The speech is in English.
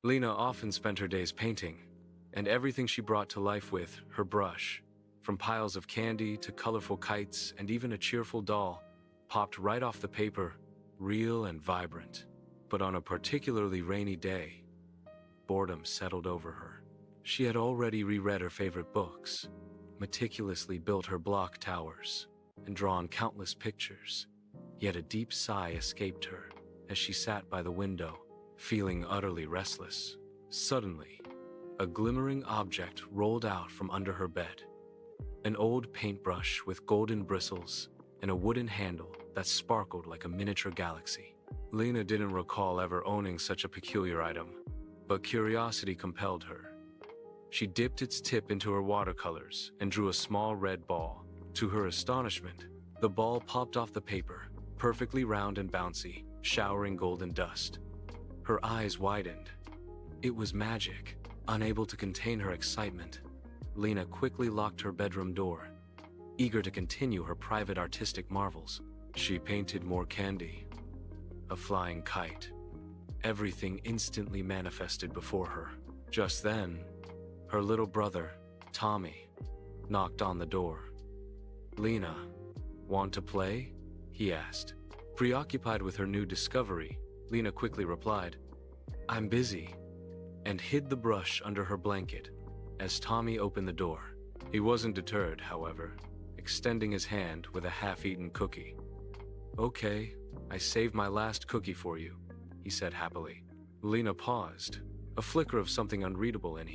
Lena often spent her days painting, and everything she brought to life with her brush, from piles of candy to colorful kites and even a cheerful doll, popped right off the paper, real and vibrant. But on a particularly rainy day, boredom settled over her. She had already reread her favorite books, meticulously built her block towers, and drawn countless pictures. Yet a deep sigh escaped her as she sat by the window, feeling utterly restless. Suddenly, a glimmering object rolled out from under her bed. An old paintbrush with golden bristles and a wooden handle that sparkled like a miniature galaxy. Lena didn't recall ever owning such a peculiar item, but curiosity compelled her. She dipped its tip into her watercolors and drew a small red ball. To her astonishment, the ball popped off the paper, perfectly round and bouncy, showering golden dust. Her eyes widened. It was magic. Unable to contain her excitement, Lena quickly locked her bedroom door, eager to continue her private artistic marvels. She painted more candy, a flying kite. Everything instantly manifested before her. Just then, her little brother, Tommy, knocked on the door. "Lena, want to play?" he asked. Preoccupied with her new discovery, Lena quickly replied, "I'm busy," and hid the brush under her blanket as Tommy opened the door. He wasn't deterred, however, extending his hand with a half-eaten cookie. "Okay, I saved my last cookie for you," he said happily. Lena paused, a flicker of something unreadable in